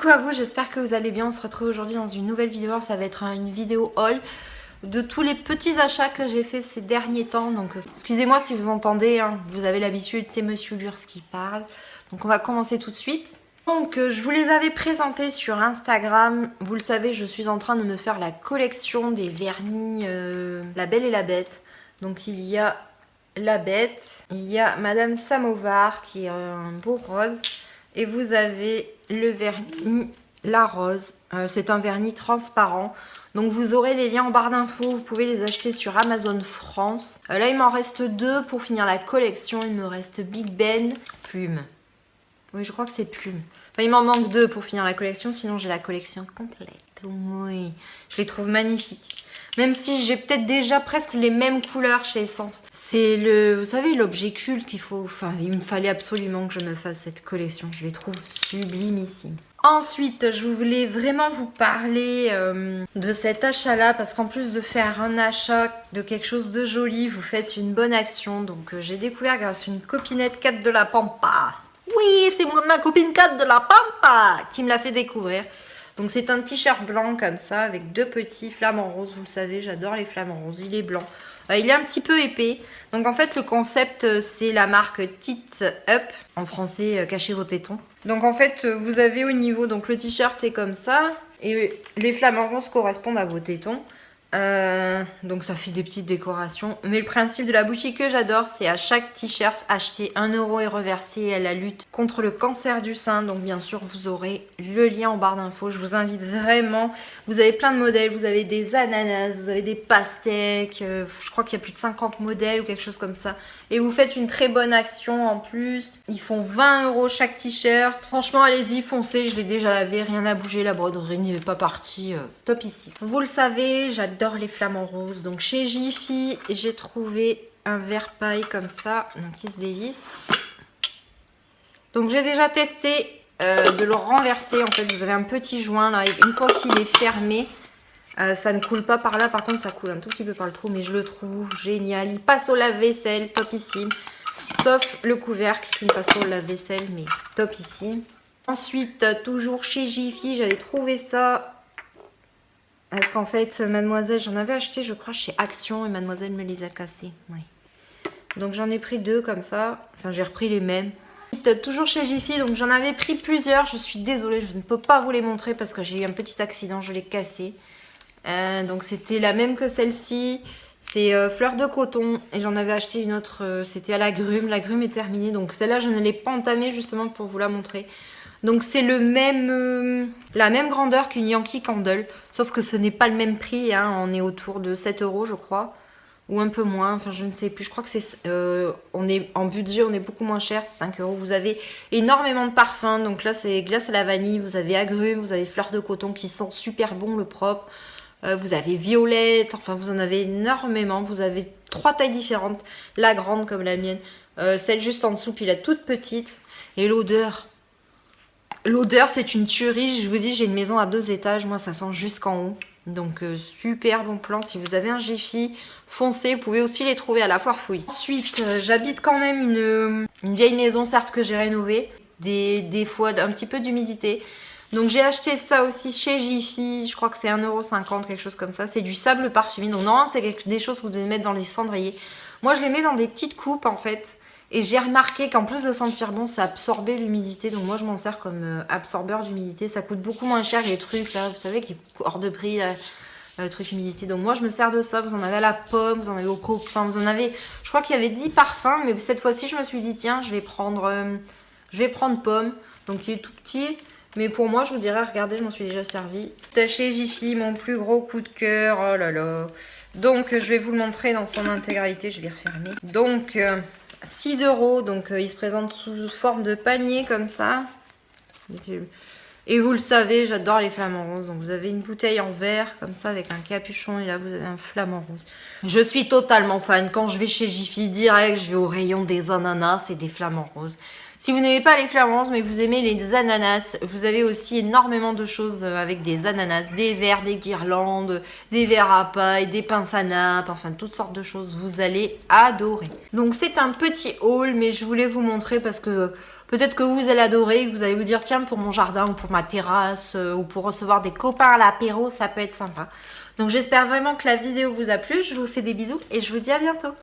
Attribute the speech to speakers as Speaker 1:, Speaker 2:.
Speaker 1: Coucou à vous, j'espère que vous allez bien. On se retrouve aujourd'hui dans une nouvelle vidéo. Ça va être une vidéo haul de tous les petits achats que j'ai fait ces derniers temps. Donc excusez-moi si vous entendez, hein, vous avez l'habitude, c'est Monsieur Durs qui parle. Donc on va commencer tout de suite. Donc je vous les avais présentés sur Instagram. Vous le savez, je suis en train de me faire la collection des vernis La Belle et la Bête. Donc il y a la Bête, il y a Madame Samovar qui est un beau rose. Et vous avez le vernis La Rose. C'est un vernis transparent. Donc vous aurez les liens en barre d'infos. Vous pouvez les acheter sur Amazon France. Là, il m'en reste 2 pour finir la collection. Il me reste Big Ben, Plume. Oui, je crois que c'est Plume. Enfin, il m'en manque 2 pour finir la collection. Sinon, j'ai la collection complète. Oui, je les trouve magnifiques. Même si j'ai peut-être déjà presque les mêmes couleurs chez Essence. C'est le, vous savez, l'objet culte qu'il faut... Enfin, il me fallait absolument que je me fasse cette collection. Je les trouve sublimissimes. Ensuite, je voulais vraiment vous parler de cet achat-là. Parce qu'en plus de faire un achat de quelque chose de joli, vous faites une bonne action. Donc, j'ai découvert grâce à une copinette Kat de la Pampa. Oui, c'est ma copine Kat de la Pampa qui me l'a fait découvrir. Donc c'est un t-shirt blanc comme ça avec 2 petits flamants roses. Vous le savez, j'adore les flamants roses. Il est blanc. Il est un petit peu épais. Donc en fait le concept c'est la marque Tits Up. En français, cachez vos tétons. Donc en fait vous avez au niveau, donc le t-shirt est comme ça. Et les flamants roses correspondent à vos tétons. Donc ça fait des petites décorations. Mais le principe de la boutique que j'adore, c'est à chaque t-shirt acheter 1 € et reverser à la lutte contre le cancer du sein. Donc bien sûr vous aurez le lien en barre d'infos. Je vous invite vraiment. Vous avez plein de modèles. Vous avez des ananas, vous avez des pastèques. Je crois qu'il y a plus de 50 modèles ou quelque chose comme ça. Et vous faites une très bonne action en plus. Ils font 20 € chaque t-shirt. Franchement allez-y, foncez. Je l'ai déjà lavé, rien à bouger. La broderie n'est pas partie. Top ici. Vous le savez, j'adore les flamants roses. Donc chez Jiffy, j'ai trouvé un verre paille comme ça. Donc il se dévisse. Donc j'ai déjà testé de le renverser. En fait, vous avez un petit joint là. Et une fois qu'il est fermé, ça ne coule pas par là. Par contre, ça coule un tout petit peu par le trou. Mais je le trouve génial. Il passe au lave-vaisselle, topissime. Sauf le couvercle qui ne passe pas au lave-vaisselle, mais topissime. Ensuite, toujours chez Jiffy, j'avais trouvé ça. Parce qu'en fait, mademoiselle, j'en avais acheté, je crois, chez Action. Et mademoiselle me les a cassés. Oui. Donc j'en ai pris 2 comme ça. Enfin, j'ai repris les mêmes. Toujours chez Jiffy, donc j'en avais pris plusieurs. Je suis désolée, je ne peux pas vous les montrer parce que j'ai eu un petit accident, je l'ai cassé. Donc c'était la même que celle-ci. C'est fleur de coton. Et j'en avais acheté une autre, c'était à l'agrume. L'agrume est terminée. Donc celle-là, je ne l'ai pas entamée justement pour vous la montrer. Donc c'est le même, la même grandeur qu'une Yankee Candle. Sauf que ce n'est pas le même prix. Hein. On est autour de 7 € je crois. Ou un peu moins, enfin je ne sais plus. Je crois que c'est, on est en budget, on est beaucoup moins cher, c'est 5 €. Vous avez énormément de parfums. Donc là c'est glace à la vanille, vous avez agrumes, vous avez fleurs de coton qui sent super bon le propre. Vous avez violette, enfin vous en avez énormément. Vous avez 3 tailles différentes. La grande comme la mienne, celle juste en dessous, puis la toute petite. Et l'odeur. L'odeur c'est une tuerie, je vous dis j'ai une maison à 2 étages, moi ça sent jusqu'en haut. Donc super bon plan, si vous avez un Jiffy, foncez, vous pouvez aussi les trouver à la foire fouille. Ensuite j'habite quand même une vieille maison certes que j'ai rénovée, des fois un petit peu d'humidité. Donc j'ai acheté ça aussi chez Jiffy, je crois que c'est 1,50 € quelque chose comme ça. C'est du sable parfumé, donc normalement c'est des choses que vous devez mettre dans les cendriers. Moi je les mets dans des petites coupes en fait. Et j'ai remarqué qu'en plus de sentir bon, ça absorbait l'humidité. Donc moi, je m'en sers comme absorbeur d'humidité. Ça coûte beaucoup moins cher que les trucs, là, vous savez, qui hors de prix, là, le truc humidité. Donc moi, je me sers de ça. Vous en avez à la pomme, vous en avez au coco. Enfin, vous en avez... Je crois qu'il y avait 10 parfums. Mais cette fois-ci, je me suis dit, tiens, je vais prendre pomme. Donc il est tout petit. Mais pour moi, je vous dirais, regardez, je m'en suis déjà servi. Chez Jiffy, mon plus gros coup de cœur. Oh là là. Donc, je vais vous le montrer dans son intégralité. Je vais refermer. Donc... 6 €, donc il se présente sous forme de panier comme ça. Et vous le savez, j'adore les flamants roses. Donc vous avez une bouteille en verre comme ça avec un capuchon et là vous avez un flamant rose. Je suis totalement fan. Quand je vais chez Jiffy, direct, je vais au rayon des ananas et des flamants roses. Si vous n'aimez pas les flamants roses mais vous aimez les ananas, vous avez aussi énormément de choses avec des ananas, des verres, des guirlandes, des verres à paille, des pinces à nappe, enfin toutes sortes de choses. Vous allez adorer. Donc c'est un petit haul mais je voulais vous montrer parce que Peut-être que vous allez adorer, que vous allez vous dire tiens, pour mon jardin ou pour ma terrasse ou pour recevoir des copains à l'apéro, ça peut être sympa. Donc j'espère vraiment que la vidéo vous a plu, je vous fais des bisous et je vous dis à bientôt.